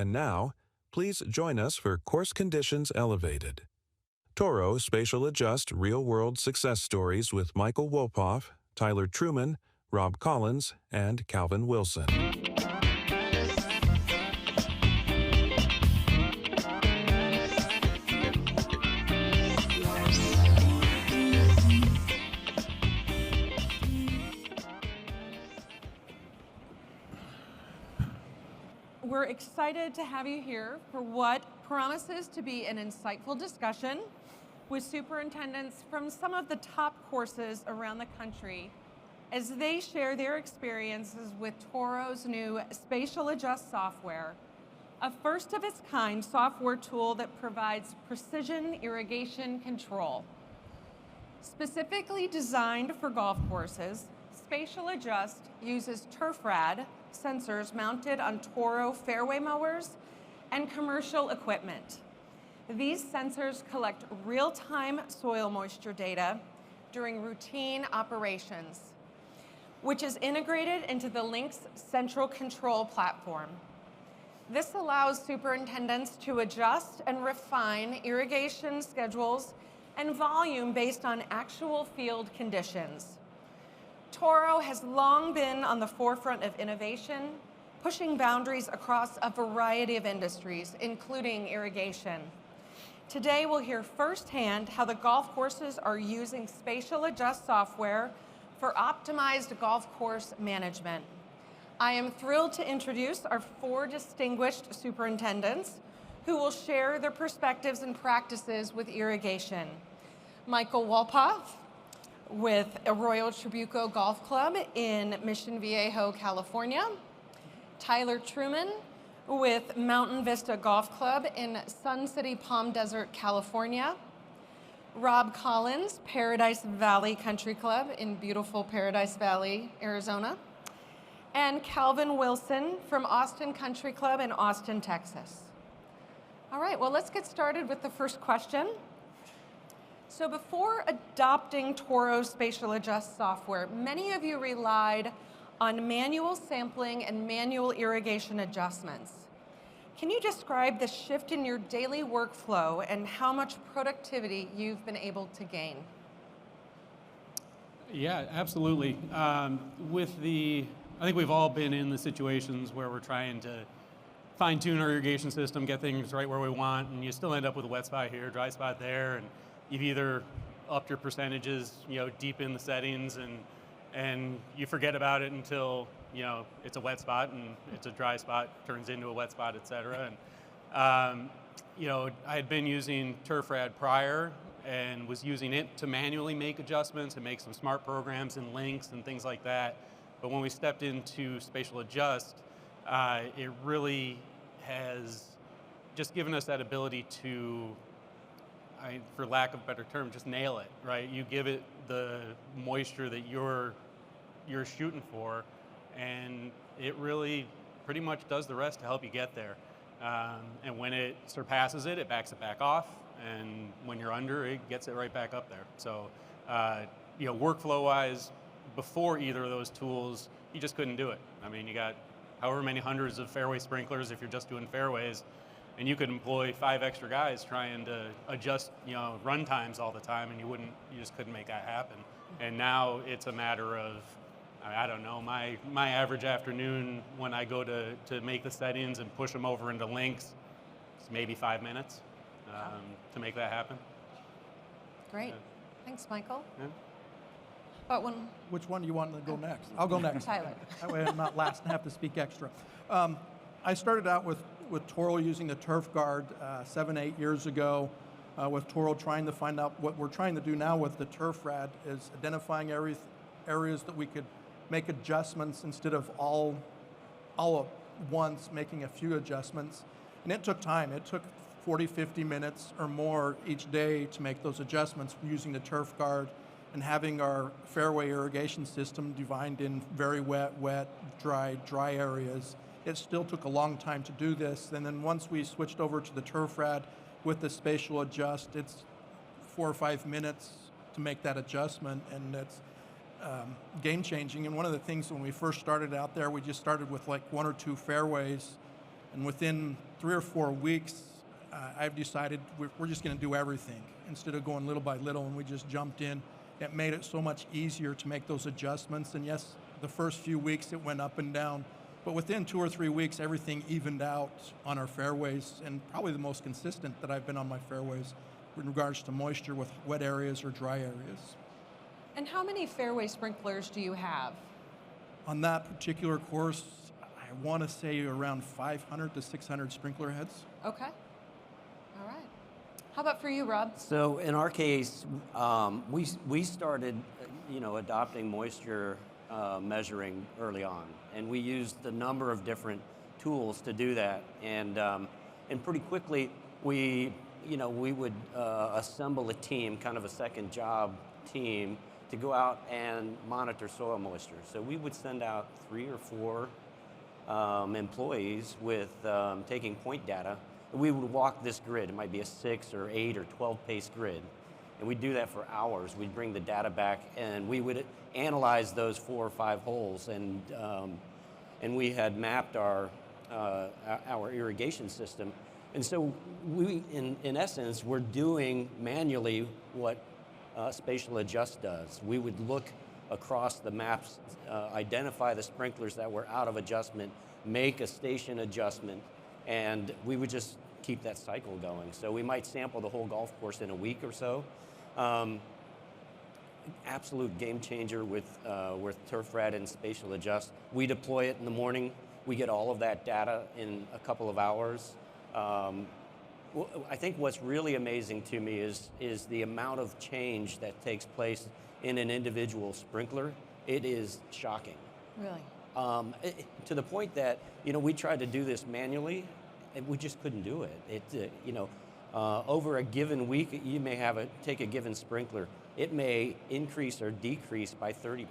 And now, please join us for Course Conditions Elevated. Toro Spatial Adjust Real-World Success Stories with Michael Wolpoff, Tyler Truman, Rob Collins, and Calvin Wilson. We're excited to have you here for what promises to be an insightful discussion with superintendents from some of the top courses around the country as they share their experiences with Toro's new Spatial Adjust software, a first-of-its-kind software tool that provides precision irrigation control. Specifically designed for golf courses, Spatial Adjust uses TurfRad sensors mounted on Toro fairway mowers and commercial equipment. These sensors collect real-time soil moisture data during routine operations, which is integrated into the Lynx central control platform. This allows superintendents to adjust and refine irrigation schedules and volume based on actual field conditions. Toro has long been on the forefront of innovation, pushing boundaries across a variety of industries, including irrigation. Today, we'll hear firsthand how the golf courses are using Spatial Adjust software for optimized golf course management. I am thrilled to introduce our 4 distinguished superintendents who will share their perspectives and practices with irrigation. Michael Wolpoff, with Arroyo Trabuco Golf Club in Mission Viejo, California. Tyler Truman with Mountain Vista Golf Club in Sun City, Palm Desert, California. Rob Collins, Paradise Valley Country Club in beautiful Paradise Valley, Arizona. And Calvin Wilson from Austin Country Club in Austin, Texas. All right, well, let's get started with the first question. So before adopting Toro's Spatial Adjust software, many of you relied on manual sampling and manual irrigation adjustments. Can you describe the shift in your daily workflow and how much productivity you've been able to gain? Yeah, absolutely. I think we've all been in the situations where we're trying to fine-tune our irrigation system, get things right where we want, and you still end up with a wet spot here, dry spot there, and you've either upped your percentages, deep in the settings, and you forget about it until, it's a wet spot and it's a dry spot, turns into a wet spot, et cetera. And, I had been using TurfRad prior and was using it to manually make adjustments and make some smart programs and links and things like that. But when we stepped into Spatial Adjust, it really has just given us that ability to, for lack of a better term, just nail it, right? You give it the moisture that you're shooting for, and it really pretty much does the rest to help you get there. And when it surpasses it, it backs it back off, and when you're under, it gets it right back up there. So, workflow-wise, before either of those tools, you just couldn't do it. I mean, you got however many hundreds of fairway sprinklers if you're just doing fairways, and you could employ 5 extra guys trying to adjust, run times all the time, and you just couldn't make that happen. And now it's a matter of, I don't know, my average afternoon when I go to make the settings and push them over into links, it's maybe 5 minutes to make that happen. Great. Yeah. Thanks, Michael. Yeah. Which one do you want to go next? I'll go next. Tyler. That way I'm not last and have to speak extra. I started out with Toro using the Turf Guard 7-8 years ago, with Toro trying to find out what we're trying to do now with the TurfRad is identifying areas that we could make adjustments instead of all at once making a few adjustments. And it took time. It took 40, 50 minutes or more each day to make those adjustments using the Turf Guard and having our fairway irrigation system divided in very wet, dry areas. It still took a long time to do this. And then once we switched over to the TurfRad with the Spatial Adjust, it's 4 or 5 minutes to make that adjustment, and it's game changing. And one of the things when we first started out there, we just started with like 1 or 2 fairways And within 3 or 4 weeks, I've decided we're just going to do everything instead of going little by little, and we just jumped in. It made it so much easier to make those adjustments. And yes, the first few weeks it went up and down, but within 2 or 3 weeks, everything evened out on our fairways, and probably the most consistent that I've been on my fairways in regards to moisture with wet areas or dry areas. And how many fairway sprinklers do you have? On that particular course, I want to say around 500 to 600 sprinkler heads. Okay. All right. How about for you, Rob? So in our case, we started, adopting moisture measuring early on, and we used a number of different tools to do that, and pretty quickly we would assemble a team, kind of a second job team, to go out and monitor soil moisture. So we would send out 3 or 4 employees with taking point data. We would walk this grid. It might be a 6 or 8 or 12 pace grid. And we'd do that for hours. We'd bring the data back and we would analyze those 4 or 5 holes. And we had mapped our irrigation system. And so we, in essence, we're doing manually what Spatial Adjust does. We would look across the maps, identify the sprinklers that were out of adjustment, make a station adjustment, and we would just keep that cycle going. So we might sample the whole golf course in a week or so. Absolute game changer with Turf Rat and Spatial Adjust. We deploy it in the morning. We get all of that data in a couple of hours. I think what's really amazing to me is the amount of change that takes place in an individual sprinkler. It is shocking. Really? To the point that, we tried to do this manually, and we just couldn't do it. Over a given week, you may take a given sprinkler. It may increase or decrease by 30%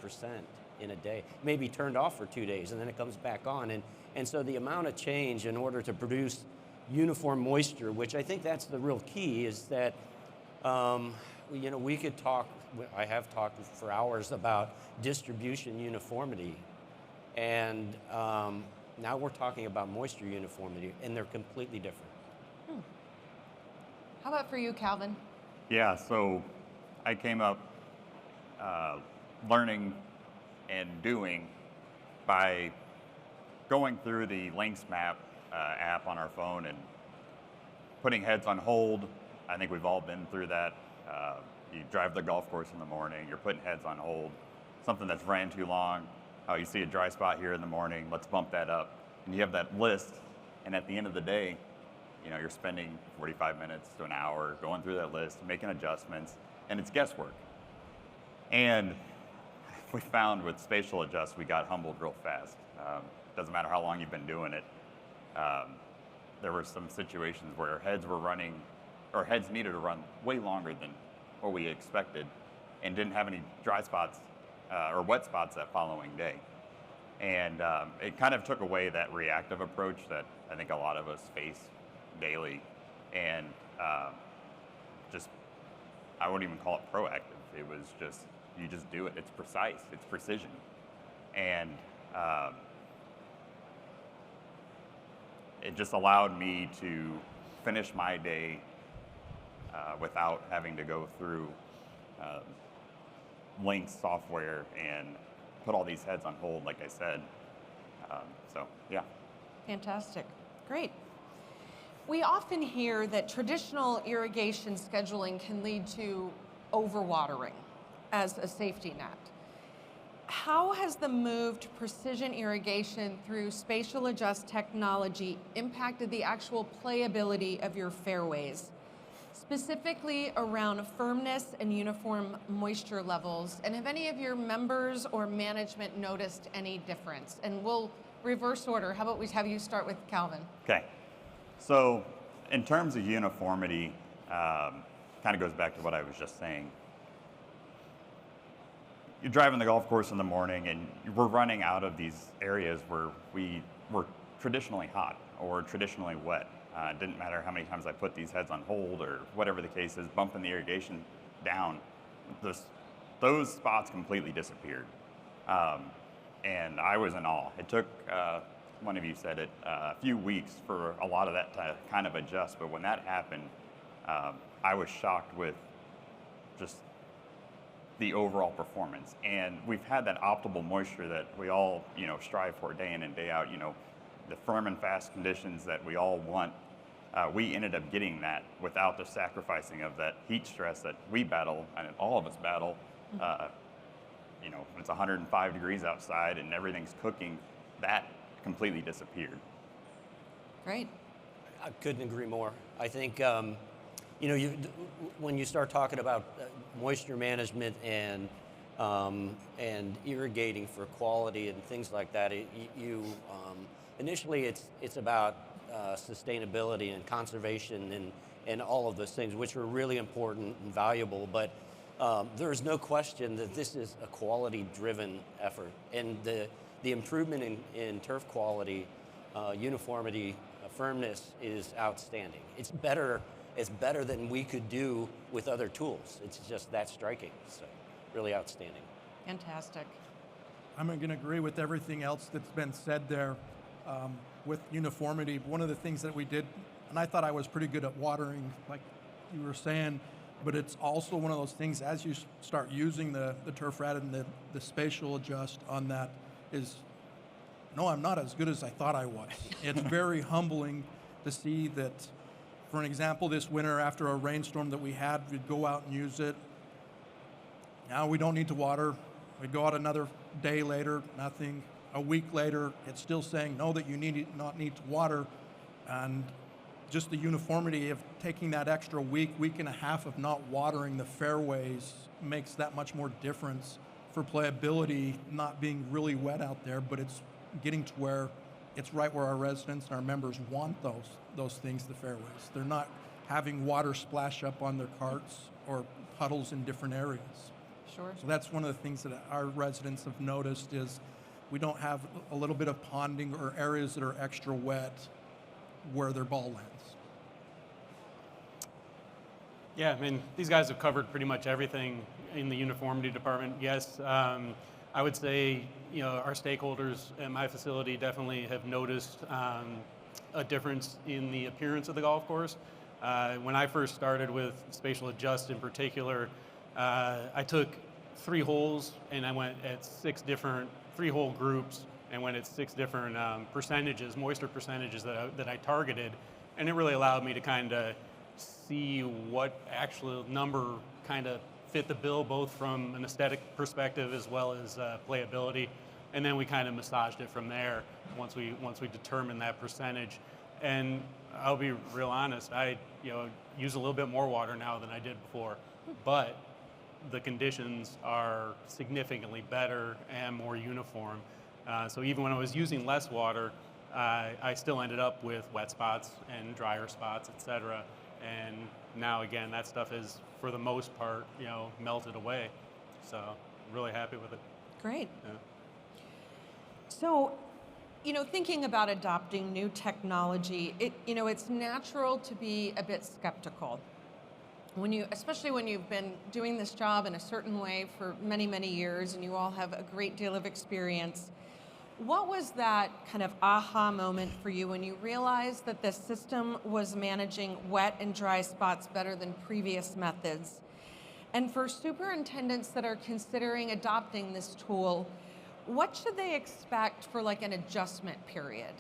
in a day. It may be turned off for 2 days, and then it comes back on. And so the amount of change in order to produce uniform moisture, which I think that's the real key, is that, we could talk, I have talked for hours about distribution uniformity, and now we're talking about moisture uniformity, and they're completely different. How about for you, Calvin? Yeah, so I came up learning and doing by going through the Links Map app on our phone and putting heads on hold. I think we've all been through that. You drive the golf course in the morning, you're putting heads on hold. Something that's ran too long. Oh, you see a dry spot here in the morning, let's bump that up. And you have that list, and at the end of the day, you're spending 45 minutes to an hour going through that list, making adjustments, and it's guesswork. And we found with Spatial Adjust, we got humbled real fast. Doesn't matter how long you've been doing it. There were some situations where heads were running, or heads needed to run way longer than what we expected, and didn't have any dry spots or wet spots that following day. And it kind of took away that reactive approach that I think a lot of us face daily. And I wouldn't even call it proactive. It was just, you just do it. It's precise, it's precision. And it just allowed me to finish my day without having to go through Links software and put all these heads on hold, like I said. So, yeah. Fantastic. Great. We often hear that traditional irrigation scheduling can lead to overwatering as a safety net. How has the move to precision irrigation through Spatial Adjust technology impacted the actual playability of your fairways, specifically around firmness and uniform moisture levels? And have any of your members or management noticed any difference? And we'll reverse order. How about we have you start with Calvin? Okay. So in terms of uniformity, kind of goes back to what I was just saying. You're driving the golf course in the morning and we're running out of these areas where we were traditionally hot or traditionally wet. It didn't matter how many times I put these heads on hold or whatever the case is, bumping the irrigation down. Those spots completely disappeared. And I was in awe. It took one of you said it, a few weeks for a lot of that to kind of adjust. But when that happened, I was shocked with just the overall performance. And we've had that optimal moisture that we all, strive for day in and day out, the firm and fast conditions that we all want. We ended up getting that without the sacrificing of that heat stress that we battle, and all of us battle. When it's 105 degrees outside and everything's cooking, that completely disappeared. Great. I couldn't agree more. I think, when you start talking about moisture management and irrigating for quality and things like that, initially it's about sustainability and conservation and all of those things, which are really important and valuable. But there is no question that this is a quality-driven effort, and the improvement in turf quality, uniformity, firmness is outstanding. It's better than we could do with other tools. It's just that striking. So, really outstanding. Fantastic. I'm going to agree with everything else that's been said there. With uniformity, one of the things that we did, and I thought I was pretty good at watering, like you were saying, but it's also one of those things, as you start using the turf rat and the spatial adjust on that, is, no, I'm not as good as I thought I was. It's very humbling to see that. For an example, this winter after a rainstorm that we had, we'd go out and use it. Now we don't need to water. We'd go out another day later, nothing. A week later, it's still saying, no, that you not need to water. And just the uniformity of taking that extra week and a half of not watering the fairways makes that much more difference for playability, not being really wet out there, but it's getting to where it's right where our residents and our members want those things, the fairways. They're not having water splash up on their carts or puddles in different areas. Sure. So that's one of the things that our residents have noticed is we don't have a little bit of ponding or areas that are extra wet where their ball lands. Yeah, I mean, these guys have covered pretty much everything in the uniformity department. Yes, I would say, our stakeholders at my facility definitely have noticed a difference in the appearance of the golf course. When I first started with Spatial Adjust in particular, I took 3 holes and I went at 6 different 3-hole groups and went at 6 different percentages, moisture percentages that I targeted, and it really allowed me to kind of see what actual number kind of fit the bill, both from an aesthetic perspective as well as playability, and then we kind of massaged it from there once we determined that percentage. And I'll be real honest, I use a little bit more water now than I did before, but the conditions are significantly better and more uniform. So even when I was using less water, I still ended up with wet spots and drier spots, etc. And now again, that stuff is, for the most part, melted away. So really happy with it. Great. Yeah. So, thinking about adopting new technology, it's natural to be a bit skeptical. Especially when you've been doing this job in a certain way for many, many years, and you all have a great deal of experience. What was that kind of aha moment for you when you realized that the system was managing wet and dry spots better than previous methods? And for superintendents that are considering adopting this tool, what should they expect for like an adjustment period?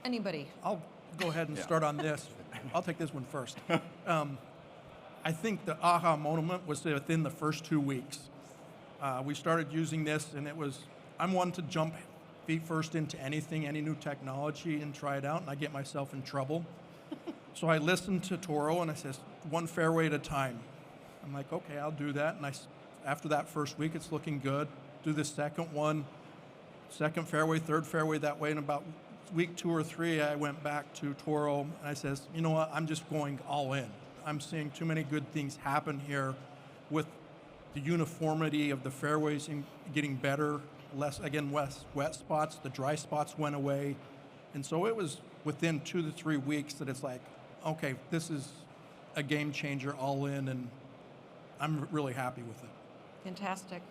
Anybody? I'll go ahead and start on this. I'll take this one first. I think the aha moment was within the first 2 weeks. We started using this, and I'm one to jump feet first into anything, any new technology, and try it out, and I get myself in trouble. So I listened to Toro, and I says, 1 fairway at a time. I'm like, okay, I'll do that. And after that first week, it's looking good. Do the second one, second fairway, third fairway that way. And about week 2 or 3, I went back to Toro, and I says, you know what, I'm just going all in. I'm seeing too many good things happen here with the uniformity of the fairways and getting better. Less wet spots, the dry spots went away. And so it was within 2 to 3 weeks that it's like, okay, this is a game changer all in, and I'm really happy with it. Fantastic.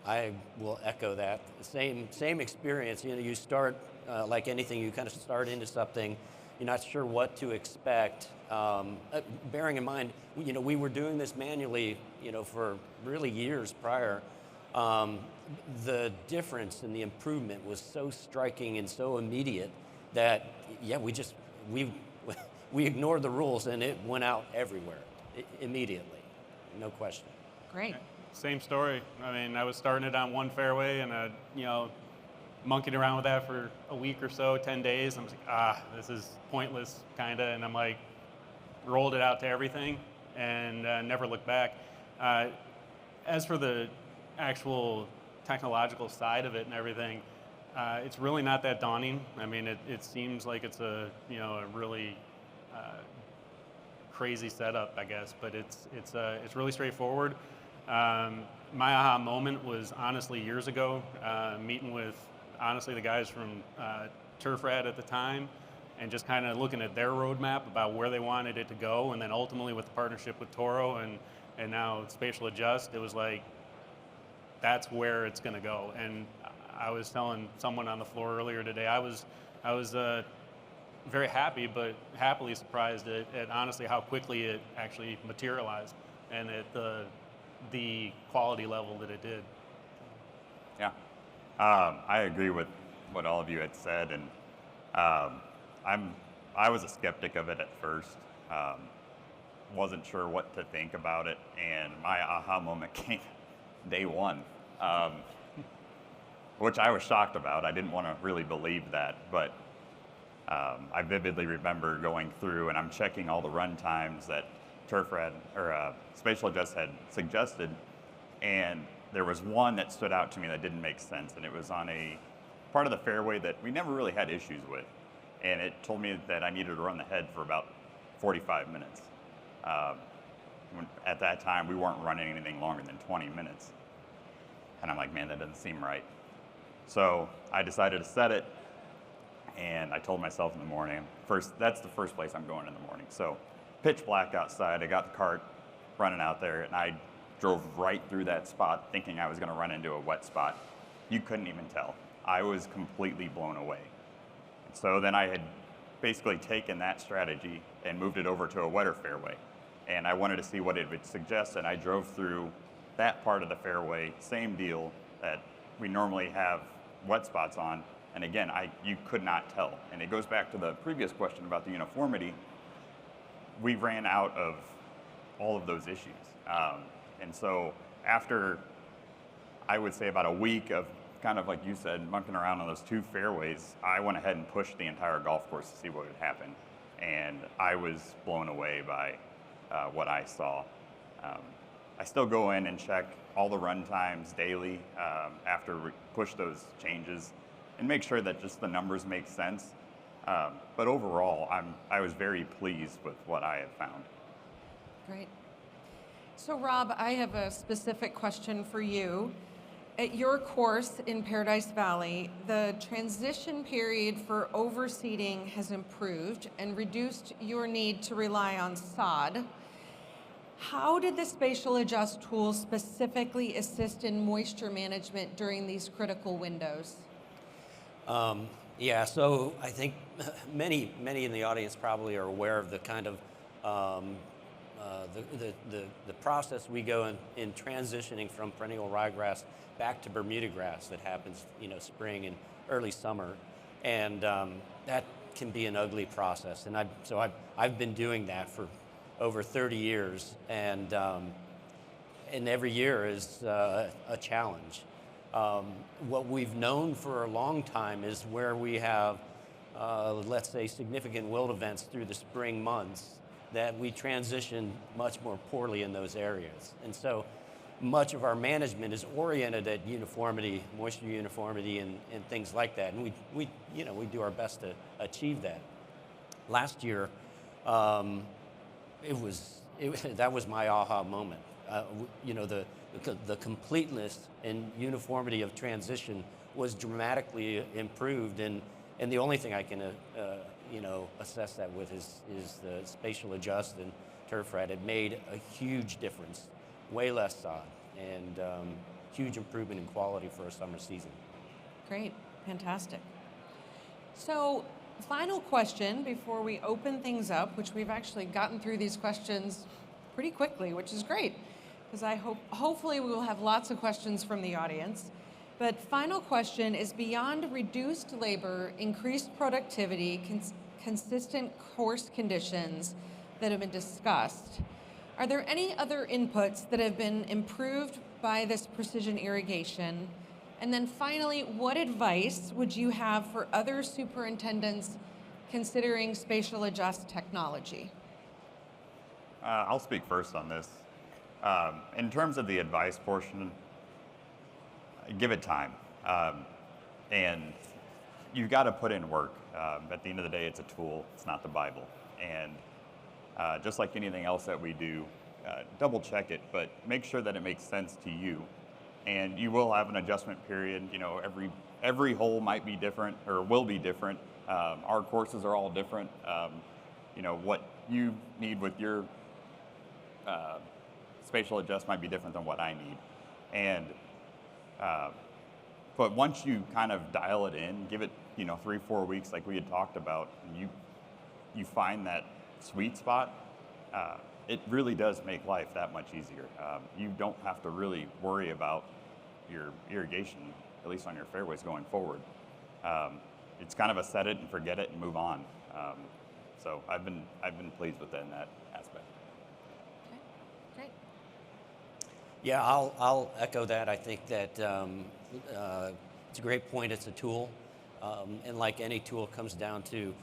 I will echo that. Same experience. You know, you start like anything. You kind of start into something. You're not sure what to expect. Bearing in mind, you know, we were doing this manually, you know, for really years prior. The difference and the improvement was so striking and so immediate that, yeah, we ignored the rules and it went out everywhere immediately, no question. Great. Same story. I mean, I was starting it on one fairway and you know, monkeyed around with that for a week or so, 10 days. I'm like, this is pointless, kind of. And I'm like, rolled it out to everything and never looked back. As for the actual technological side of it and everything, it's really not that daunting. I mean, it seems like it's a really crazy setup, I guess, but it's really straightforward. My aha moment was honestly years ago, meeting with honestly the guys from Turf Rad at the time, and just kind of looking at their roadmap about where they wanted it to go, and then ultimately with the partnership with Toro and now Spatial Adjust, it was like, that's where it's going to go. And I was telling someone on the floor earlier today, I was very happy, but happily surprised at honestly how quickly it actually materialized and at the quality level that it did. Yeah, I agree with what all of you had said, and I was a skeptic of it at first. Wasn't sure what to think about it, and my aha moment came day one, which I was shocked about. I didn't want to really believe that, but I vividly remember going through and I'm checking all the run times that Turf Rad or Spatial Adjust had suggested, and there was one that stood out to me that didn't make sense, and it was on a part of the fairway that we never really had issues with, and it told me that I needed to run the head for about 45 minutes. At that time, we weren't running anything longer than 20 minutes, and I'm like, man, that doesn't seem right. So I decided to set it, and I told myself in the morning, that's the first place I'm going in the morning. So pitch black outside, I got the cart running out there, and I drove right through that spot thinking I was going to run into a wet spot. You couldn't even tell. I was completely blown away. And so then I had basically taken that strategy and moved it over to a wetter fairway. And I wanted to see what it would suggest, and I drove through that part of the fairway, same deal that we normally have wet spots on. And again, you could not tell. And it goes back to the previous question about the uniformity. We ran out of all of those issues. And so after, I would say about a week of kind of like you said, monkeying around on those two fairways, I went ahead and pushed the entire golf course to see what would happen. And I was blown away by what I saw. I still go in and check all the run times daily after we push those changes and make sure that just the numbers make sense. But overall, I was very pleased with what I have found. Great. So Rob, I have a specific question for you. At your course in Paradise Valley, the transition period for overseeding has improved and reduced your need to rely on sod. How did the Spatial Adjust tool specifically assist in moisture management during these critical windows? Yeah, so I think many in the audience probably are aware of the kind of the process we go in transitioning from perennial ryegrass back to Bermuda grass that happens, spring and early summer, and that can be an ugly process. And I've been doing that for over 30 years, and every year is a challenge. What we've known for a long time is where we have, let's say, significant wilt events through the spring months, that we transition much more poorly in those areas. And so much of our management is oriented at uniformity, moisture uniformity, and things like that. And we do our best to achieve that. Last year, that was my aha moment. The completeness and uniformity of transition was dramatically improved, and the only thing I can assess that with is the Spatial Adjust and Turf Rad. It made a huge difference, way less sod, and huge improvement in quality for a summer season. Great, fantastic. So, final question before we open things up, which we've actually gotten through these questions pretty quickly, which is great, because hopefully we will have lots of questions from the audience. But final question is, beyond reduced labor, increased productivity, consistent course conditions that have been discussed, are there any other inputs that have been improved by this precision irrigation? And then finally, what advice would you have for other superintendents considering spatial adjust technology? I'll speak first on this. In terms of the advice portion, give it time. And you've got to put in work. At the end of the day, it's a tool, it's not the Bible. And just like anything else that we do, double check it, but make sure that it makes sense to you. And you will have an adjustment period. You know, every hole might be different or will be different. Our courses are all different. You know, what you need with your spatial adjust might be different than what I need. And but once you kind of dial it in, give it, you know, 3-4 weeks like we had talked about, and you find that sweet spot, it really does make life that much easier. You don't have to really worry about your irrigation, at least on your fairways going forward. It's kind of a set it and forget it and move on. So I've been pleased with it in that aspect. Okay, great. Yeah, I'll echo that. I think that it's a great point. It's a tool, and like any tool, it comes down to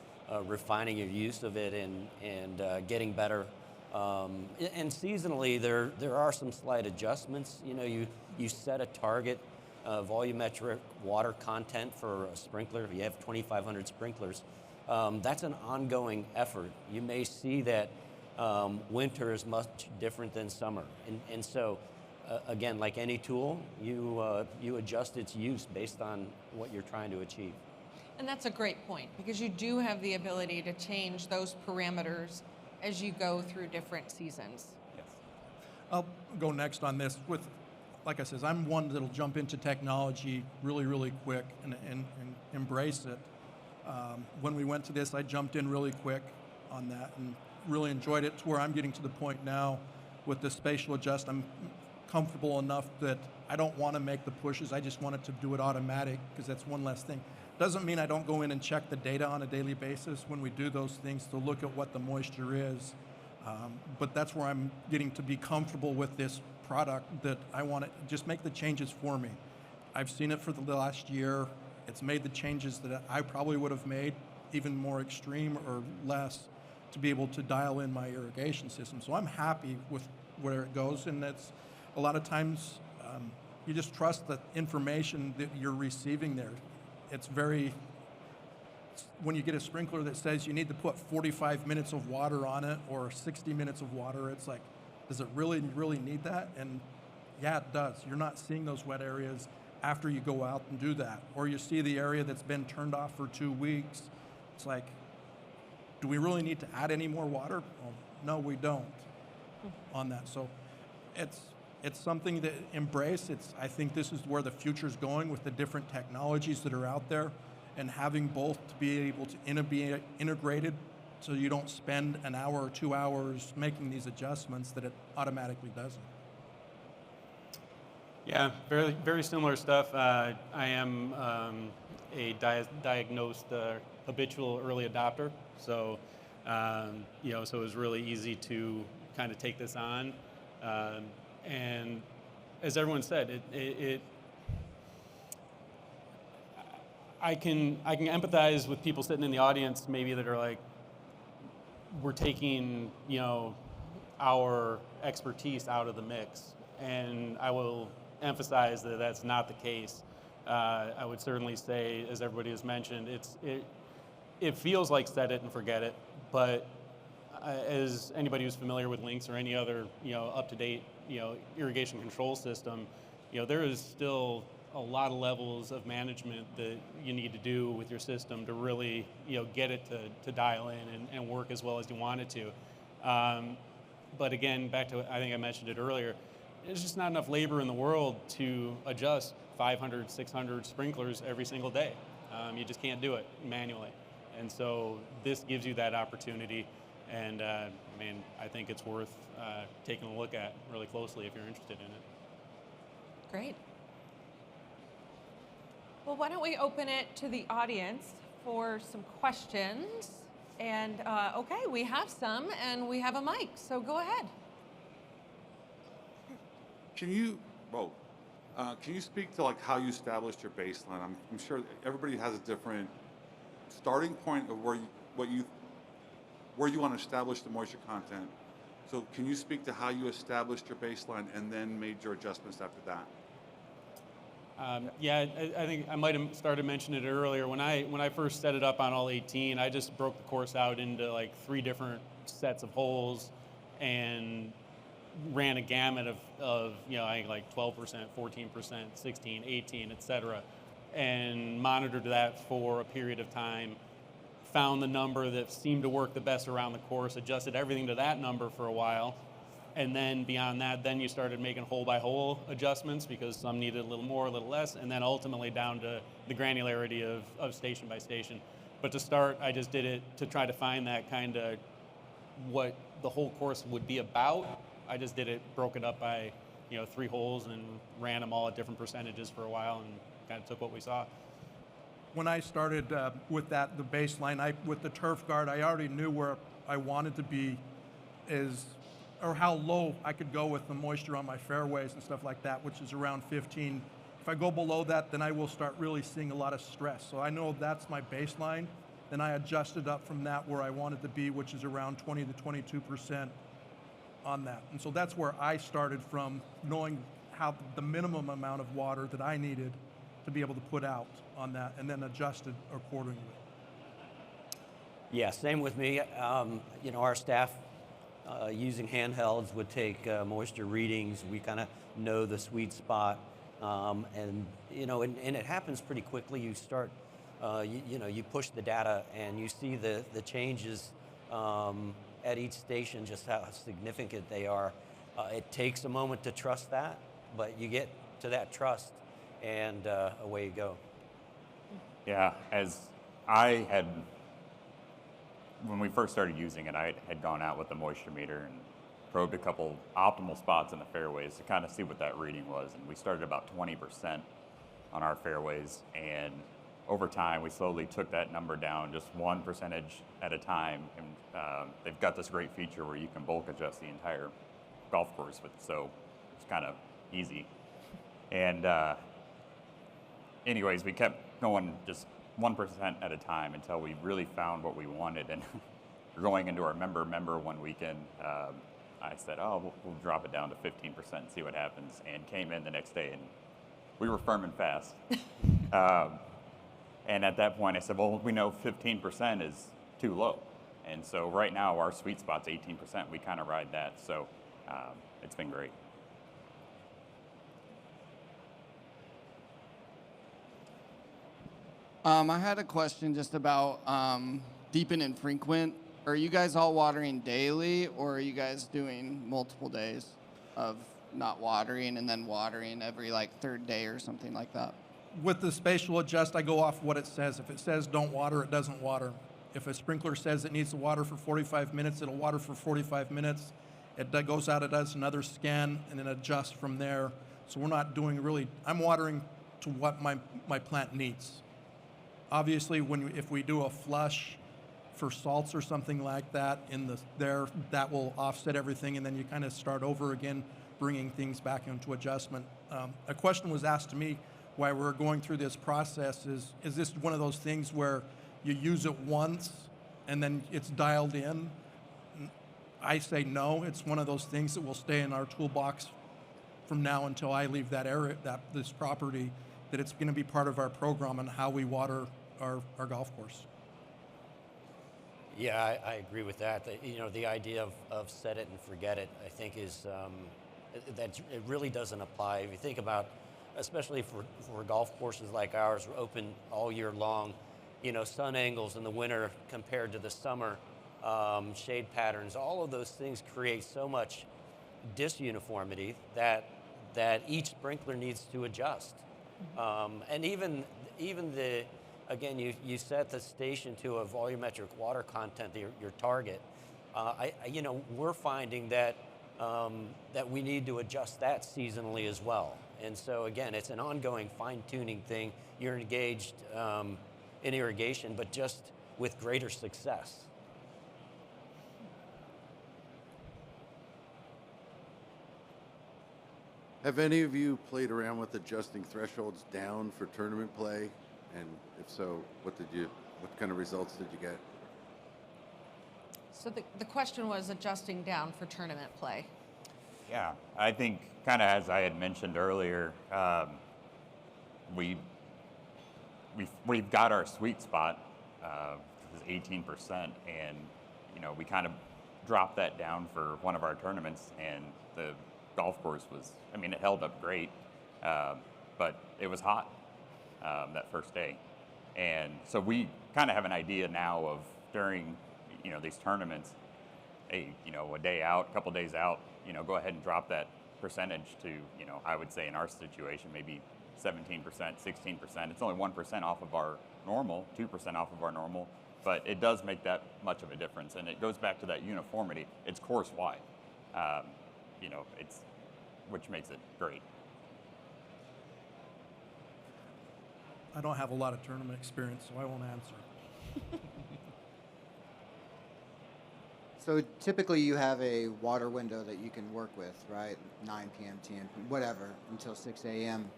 refining your use of it and getting better. And seasonally, there are some slight adjustments. You know, you set a target volumetric water content for a sprinkler. If you have 2,500 sprinklers, that's an ongoing effort. You may see that winter is much different than summer, and so. Again, like any tool, you adjust its use based on what you're trying to achieve. And that's a great point, because you do have the ability to change those parameters as you go through different seasons. Yes. I'll go next on this. Like I said, I'm one that'll jump into technology really, really quick and embrace it. When we went to this, I jumped in really quick on that and really enjoyed it, to where I'm getting to the point now with the spatial adjust. I'm comfortable enough that I don't want to make the pushes. I just want it to do it automatic, because that's one less thing. Doesn't mean I don't go in and check the data on a daily basis when we do those things to look at what the moisture is. But that's where I'm getting to be comfortable with this product, that I want to just make the changes for me. I've seen it for the last year. It's made the changes that I probably would have made, even more extreme or less, to be able to dial in my irrigation system. So I'm happy with where it goes, and that's a lot of times you just trust the information that you're receiving there. It's when you get a sprinkler that says you need to put 45 minutes of water on it or 60 minutes of water, it's like, does it really need that? And yeah, it does. You're not seeing those wet areas after you go out and do that. Or you see the area that's been turned off for 2 weeks. It's like, do we really need to add any more water? Well, no, we don't on that. So it's something to embrace. I think this is where the future's going, with the different technologies that are out there, and having both to be able to be integrated, so you don't spend an hour or 2 hours making these adjustments that it automatically doesn't. Yeah, very, very similar stuff. I am a diagnosed habitual early adopter, so so it was really easy to kind of take this on. And as everyone said, I can empathize with people sitting in the audience maybe that are like, we're taking our expertise out of the mix, and I will emphasize that that's not the case. I would certainly say, as everybody has mentioned, it feels like set it and forget it, but as anybody who's familiar with Lynx or any other up-to-date irrigation control system, there is still a lot of levels of management that you need to do with your system to really get it to dial in and work as well as you want it to. But again, back to, I think I mentioned it earlier, there's just not enough labor in the world to adjust 500, 600 sprinklers every single day. You just can't do it manually. And so this gives you that opportunity. And I mean, I think it's worth taking a look at really closely if you're interested in it. Great. Well, why don't we open it to the audience for some questions? And okay, we have some, and we have a mic, so go ahead. Can you speak to like how you established your baseline? I'm sure everybody has a different starting point of where you want to establish the moisture content. So can you speak to how you established your baseline and then made your adjustments after that? Yeah, I think I might have started mentioning it earlier. When I first set it up on all 18, I just broke the course out into like 3 different sets of holes and ran a gamut of I think like 12%, 14%, 16, 18, etc., and monitored that for a period of time. Found the number that seemed to work the best around the course, adjusted everything to that number for a while, and then beyond that, then you started making hole-by-hole adjustments because some needed a little more, a little less, and then ultimately down to the granularity of station by station. But to start, I just did it to try to find that kind of what the whole course would be about. I just did it, broke it up by 3 holes and ran them all at different percentages for a while and kind of took what we saw. When I started with the baseline, with the turf guard, I already knew where I wanted to be or how low I could go with the moisture on my fairways and stuff like that, which is around 15. If I go below that, then I will start really seeing a lot of stress. So I know that's my baseline. Then I adjusted up from that where I wanted to be, which is around 20 to 22% on that. And so that's where I started from, knowing how the minimum amount of water that I needed to be able to put out on that, and then adjusted accordingly. Yeah, same with me. Our staff using handhelds would take moisture readings. We kind of know the sweet spot, and it happens pretty quickly. You start, you push the data, and you see the changes at each station, just how significant they are. It takes a moment to trust that, but you get to that trust, and away you go. Yeah, when we first started using it, I had gone out with the moisture meter and probed a couple optimal spots in the fairways to kind of see what that reading was. And we started about 20% on our fairways. And over time, we slowly took that number down just 1% at a time. And they've got this great feature where you can bulk adjust the entire golf course with, so it's kind of easy. And anyways, we kept going just 1% at a time until we really found what we wanted. And going into our member one weekend, I said, we'll drop it down to 15% and see what happens, and came in the next day, and we were firm and fast. And at that point, I said, well, we know 15% is too low. And so right now, our sweet spot's 18%. We kind of ride that, so it's been great. I had a question just about deep and infrequent. Are you guys all watering daily, or are you guys doing multiple days of not watering and then watering every third day or something like that? With the spatial adjust, I go off what it says. If it says don't water, it doesn't water. If a sprinkler says it needs to water for 45 minutes, it'll water for 45 minutes. It goes out, it does another scan, and then adjusts from there. So we're not doing I'm watering to what my plant needs. Obviously, if we do a flush for salts or something like that that will offset everything, and then you kind of start over again, bringing things back into adjustment. A question was asked to me while we're going through this process is this one of those things where you use it once and then it's dialed in? I say no. It's one of those things that will stay in our toolbox from now until I leave that area, this property, that it's going to be part of our program and how we water our golf course. Yeah, I agree with that. The idea of set it and forget it, I think is that it really doesn't apply. If you think about, especially for golf courses like ours, we're open all year long. Sun angles in the winter compared to the summer, shade patterns, all of those things create so much disuniformity that that each sprinkler needs to adjust. And even the, again, you set the station to a volumetric water content, your target. We're finding that that we need to adjust that seasonally as well. And so again, it's an ongoing fine-tuning thing. You're engaged in irrigation, but just with greater success. Have any of you played around with adjusting thresholds down for tournament play? And if so, what kind of results did you get? So the question was adjusting down for tournament play. Yeah, I think kind of as I had mentioned earlier, we've got our sweet spot, which is 18%, and we kind of dropped that down for one of our tournaments, and the golf course was, it held up great, but it was hot that first day, and so we kind of have an idea now of during these tournaments, a day out, a couple days out, go ahead and drop that percentage to, I would say in our situation, maybe 17%, 16%. It's only 1% off of our normal, 2% off of our normal, but it does make that much of a difference. And it goes back to that uniformity. It's course-wide, which makes it great. I don't have a lot of tournament experience, so I won't answer. So typically you have a water window that you can work with, right? 9 p.m., 10, whatever, until 6 a.m.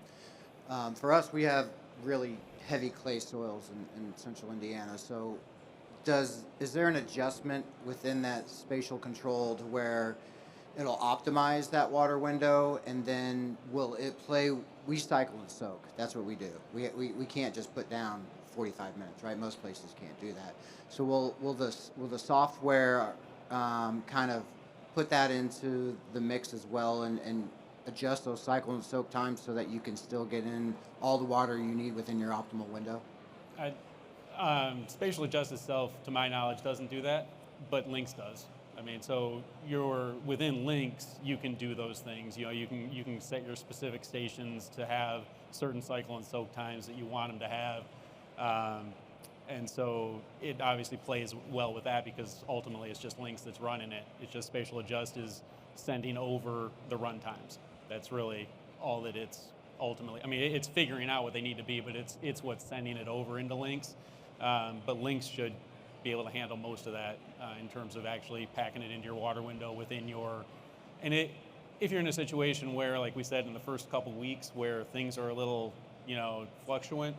For us, we have really heavy clay soils in central Indiana. So is there an adjustment within that spatial control to where it'll optimize that water window, and then will it play? We cycle and soak. That's what we do. We can't just put down 45 minutes, right? Most places can't do that. So will the software kind of put that into the mix as well, and adjust those cycle and soak times so that you can still get in all the water you need within your optimal window? Spatial Adjust itself, to my knowledge, doesn't do that, but Lynx does. So you're within Lynx, you can do those things. You can set your specific stations to have certain cycle and soak times that you want them to have. And so it obviously plays well with that, because ultimately it's just Lynx that's running it. It's just Spatial Adjust is sending over the run times. That's really all that it's ultimately. It's figuring out what they need to be, but it's what's sending it over into Lynx. But Lynx should be able to handle most of that in terms of actually packing it into your water window within your. And if you're in a situation where, like we said, in the first couple weeks where things are a little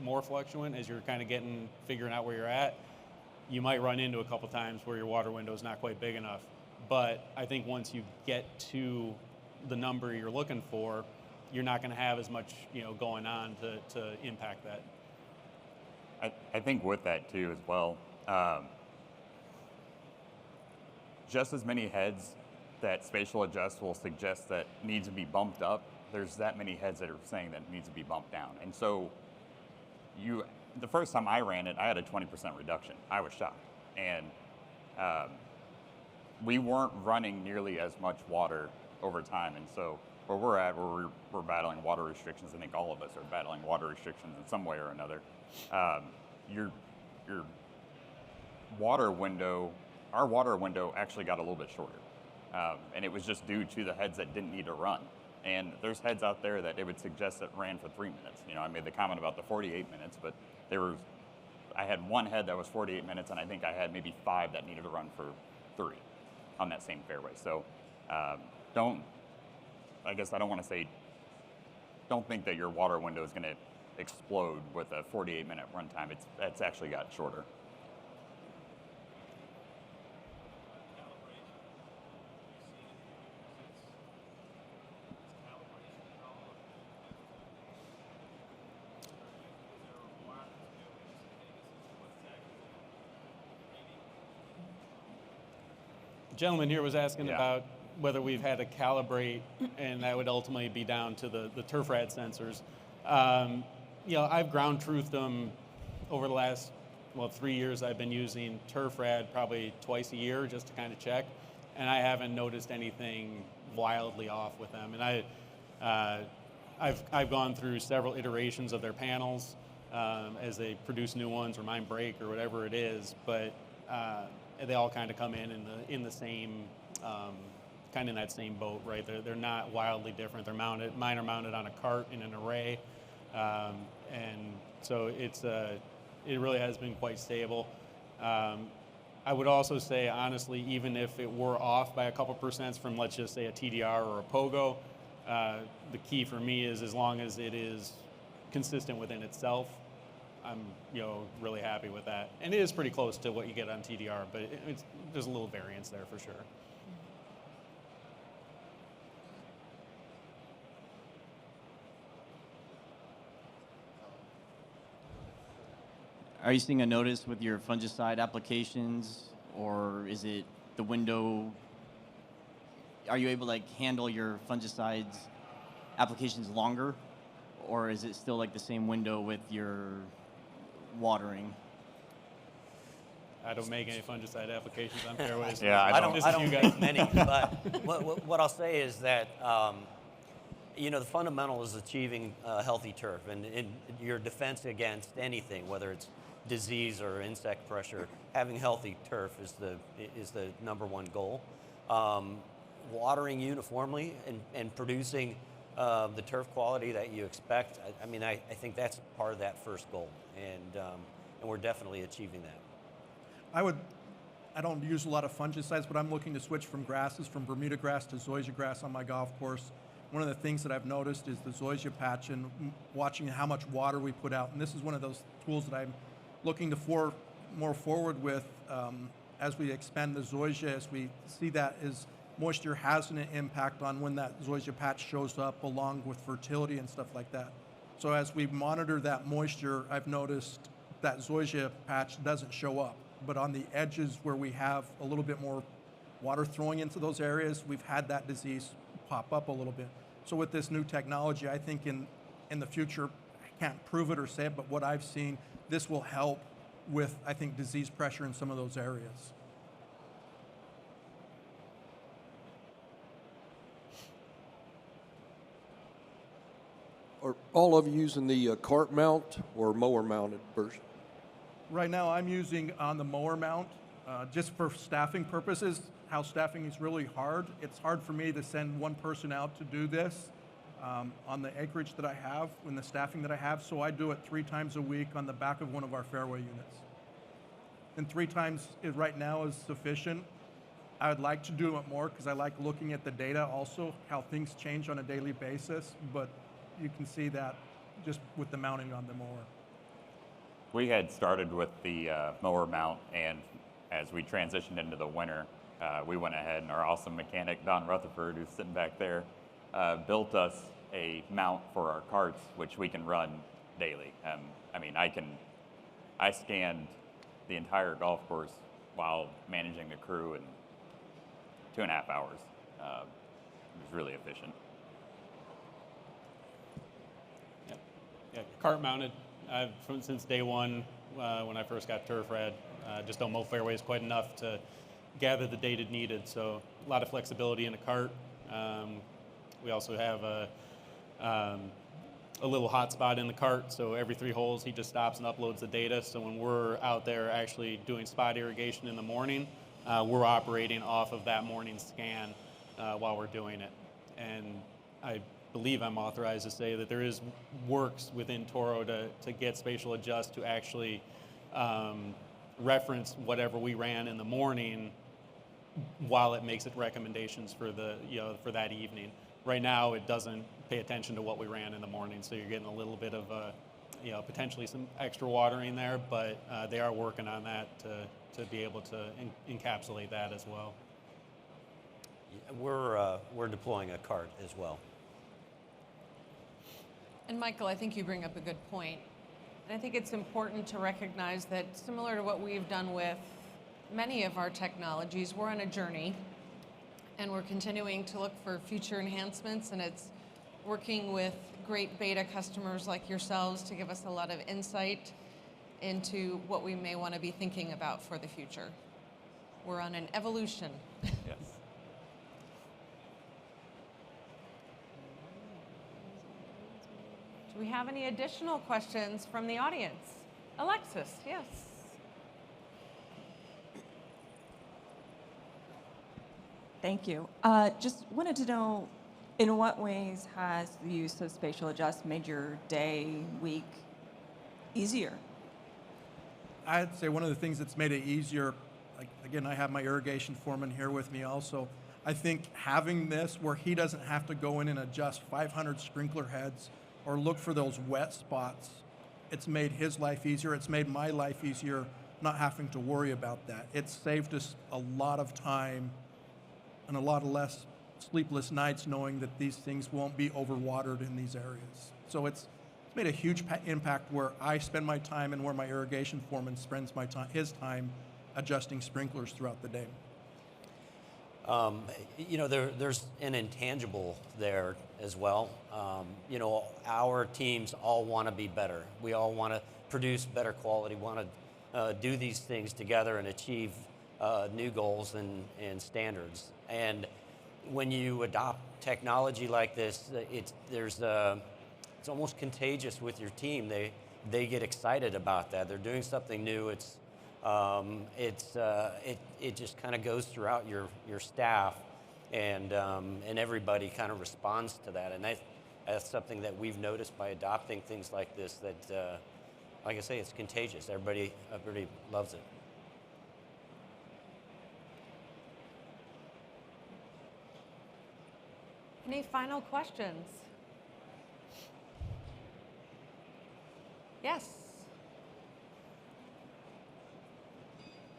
more fluctuant as you're kind of figuring out where you're at, you might run into a couple times where your water window is not quite big enough. But I think once you get to the number you're looking for, you're not going to have as much going on to impact that. I think with that too as well, just as many heads that Spatial Adjust will suggest that needs to be bumped up, there's that many heads that are saying that it needs to be bumped down. And so the first time I ran it, I had a 20% reduction. I was shocked. And we weren't running nearly as much water over time. And so where we're at, where we're battling water restrictions, I think all of us are battling water restrictions in some way or another. Your water window, our water window actually got a little bit shorter. And it was just due to the heads that didn't need to run. And there's heads out there that it would suggest that ran for 3 minutes. I made the comment about the 48 minutes, but I had one head that was 48 minutes, and I think I had maybe 5 that needed to run for 3 on that same fairway. So don't think that your water window is going to explode with a 48-minute runtime. It's actually got shorter. The gentleman here was asking about whether we've had to calibrate, and that would ultimately be down to the turf rad sensors. I've ground truthed them over the last 3 years. I've been using turf rad probably twice a year just to kind of check, and I haven't noticed anything wildly off with them. And I've gone through several iterations of their panels as they produce new ones or mine break or whatever it is, but they all kind of come in the same kind of in that same boat, right? They're not wildly different. Mine are mounted on a cart in an array, and so it really has been quite stable. I would also say, honestly, even if it were off by a couple percents from, let's just say, a TDR or a pogo, the key for me is as long as it is consistent within itself, I'm really happy with that. And it is pretty close to what you get on TDR, but there's a little variance there for sure. Are you seeing a notice with your fungicide applications, or is it the window? Are you able to handle your fungicides applications longer, or is it still like the same window with your watering? I don't make any fungicide applications on fairways. Yeah, I don't you guys. make many, but what I'll say is that the fundamental is achieving healthy turf, and your defense against anything, whether it's disease or insect pressure, having healthy turf is the number one goal. Watering uniformly and producing the turf quality that you expect. I think that's part of that first goal, and we're definitely achieving that. I don't use a lot of fungicides, but I'm looking to switch from grasses, from Bermuda grass to zoysia grass on my golf course. One of the things that I've noticed is the zoysia patch and watching how much water we put out. And this is one of those tools that I'm looking to more forward with as we expand the zoysia, as we see that is moisture has an impact on when that zoysia patch shows up, along with fertility and stuff like that. So as we monitor that moisture, I've noticed that zoysia patch doesn't show up. But on the edges where we have a little bit more water throwing into those areas, we've had that disease pop up a little bit. So with this new technology, I think in the future, I can't prove it or say it, but what I've seen, this will help with, I think, disease pressure in some of those areas. Are all of you using the cart mount or mower mounted version? Right now I'm using on the mower mount, just for staffing purposes. How staffing is really hard. It's hard for me to send one person out to do this on the acreage that I have, and the staffing that I have, so I do it 3 times a week on the back of one of our fairway units. And 3 times right now is sufficient. I would like to do it more because I like looking at the data also, how things change on a daily basis, but you can see that just with the mounting on the mower. We had started with the mower mount, and as we transitioned into the winter, we went ahead and our awesome mechanic, Don Rutherford, who's sitting back there, built us a mount for our carts, which we can run daily. I scanned the entire golf course while managing the crew in 2.5 hours. It was really efficient. Yeah, cart mounted. Since day one, when I first got turf rad, just don't mow fairways quite enough to gather the data needed. So a lot of flexibility in the cart. We also have a little hotspot in the cart, so every 3 holes he just stops and uploads the data. So when we're out there actually doing spot irrigation in the morning, we're operating off of that morning scan while we're doing it. And I believe I'm authorized to say that there is works within Toro to get Spatial Adjust to actually reference whatever we ran in the morning while it makes it recommendations for for that evening. Right now, it doesn't pay attention to what we ran in the morning, so you're getting a little bit of potentially some extra watering there, but they are working on that to be able to encapsulate that as well. We're deploying a cart as well. And Michael, I think you bring up a good point. And I think it's important to recognize that similar to what we've done with many of our technologies, we're on a journey and we're continuing to look for future enhancements, and it's working with great beta customers like yourselves to give us a lot of insight into what we may want to be thinking about for the future. We're on an evolution. Yes. Do we have any additional questions from the audience? Alexis, yes. Thank you. Just wanted to know, in what ways has the use of Spatial Adjust made your day, week easier? I'd say one of the things that's made it easier, like, again, I have my irrigation foreman here with me also. I think having this where he doesn't have to go in and adjust 500 sprinkler heads or look for those wet spots, it's made his life easier. It's made my life easier not having to worry about that. It's saved us a lot of time and a lot of less sleepless nights knowing that these things won't be overwatered in these areas. So it's made a huge impact where I spend my time and where my irrigation foreman spends his time adjusting sprinklers throughout the day. You know, there's an intangible there as well. You know, our teams all want to be better. We all want to produce better quality, want to do these things together and achieve new goals and standards. And when you adopt technology like this, it's almost contagious with your team. They get excited about that. They're doing something new. It just kind of goes throughout your staff, and everybody kind of responds to that. And that's something that we've noticed by adopting things like this. That, like I say, it's contagious. Everybody loves it. Any final questions? Yes.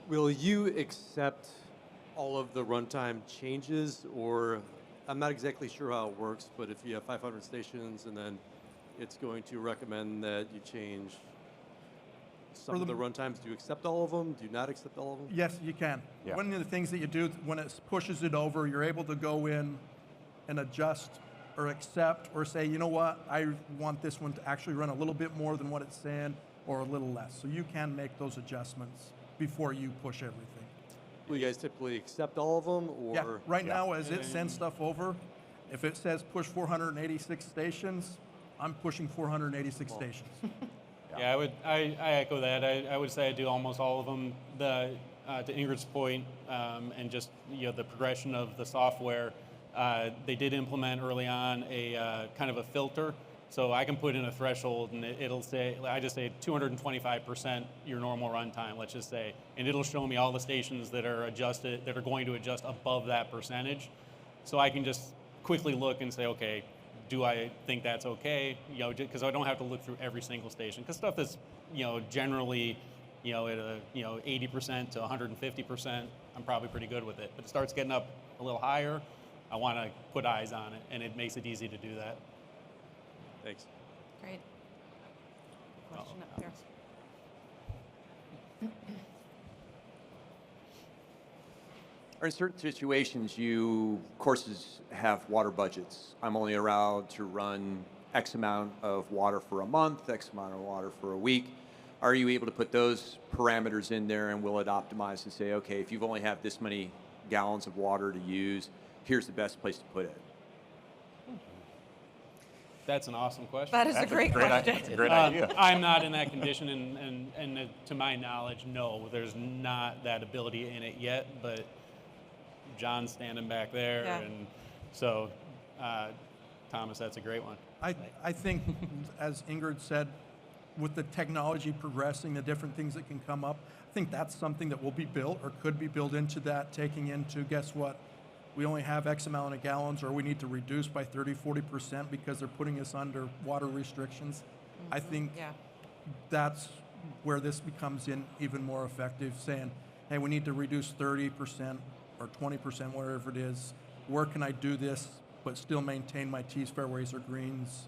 Will you accept all of the runtime changes, or I'm not exactly sure how it works, but if you have 500 stations and then it's going to recommend that you change some of the runtimes, do you accept all of them? Do you not accept all of them? Yes, you can. Yeah. One of the things that you do when it pushes it over, you're able to go in and adjust or accept or say, you know what, I want this one to actually run a little bit more than what it's saying or a little less. So you can make those adjustments before you push everything. Will you guys typically accept all of them? Or? Yeah, right now as it sends stuff over, if it says push 486 stations, I'm pushing 486 stations. Yeah, I echo that. I would say I do almost all of them. To Ingrid's point, and just the progression of the software, they did implement early on a kind of a filter. So I can put in a threshold and it'll say, I just say 225% your normal runtime, let's just say, and it'll show me all the stations that are adjusted, that are going to adjust above that percentage. So I can just quickly look and say, okay, do I think that's okay? Because I don't have to look through every single station. Because stuff that's, generally, at a, 80% to 150%, I'm probably pretty good with it. But it starts getting up a little higher, I want to put eyes on it, and it makes it easy to do that. Thanks. Great. Question up there. Or in certain situations, courses have water budgets. I'm only allowed to run X amount of water for a month, X amount of water for a week. Are you able to put those parameters in there, and will it optimize to say, okay, if you've only have this many gallons of water to use, here's the best place to put it? That's an awesome question. That is a great question. That's a great idea. I'm not in that condition, and to my knowledge, no, there's not that ability in it yet, but John's standing back there, Yeah. and so, Thomas, that's a great one. I think, as Ingrid said, with the technology progressing, the different things that can come up, I think that's something that will be built or could be built into that, taking into, guess what, we only have X amount of gallons, or we need to reduce by 30, 40% because they're putting us under water restrictions. I think that's where this becomes even more effective, saying, hey, we need to reduce 30% or 20%, whatever it is. Where can I do this but still maintain my tees, fairways, or greens,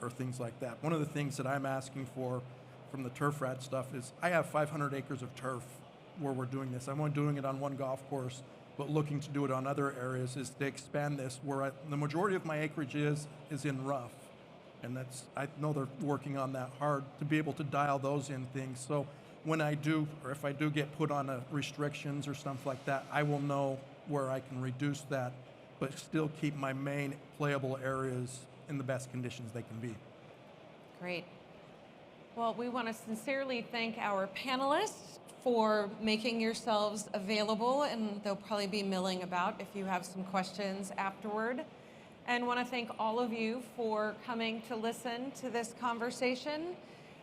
or things like that? One of the things that I'm asking for from the turf rat stuff is I have 500 acres of turf where we're doing this. I'm only doing it on one golf course, but looking to do it on other areas is to expand this where the majority of my acreage is in rough. And I know they're working on that hard to be able to dial those in things. So when I do, or if I do get put on restrictions or stuff like that, I will know where I can reduce that, but still keep my main playable areas in the best conditions they can be. Great. Well, we want to sincerely thank our panelists for making yourselves available, and they'll probably be milling about if you have some questions afterward. And want to thank all of you for coming to listen to this conversation.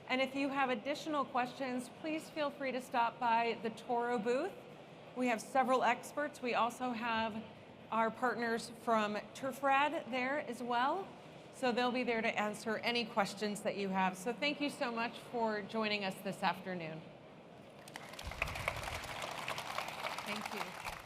And if you have additional questions, please feel free to stop by the Toro booth. We have several experts. We also have our partners from TurfRad there as well. So they'll be there to answer any questions that you have. So thank you so much for joining us this afternoon. Thank you.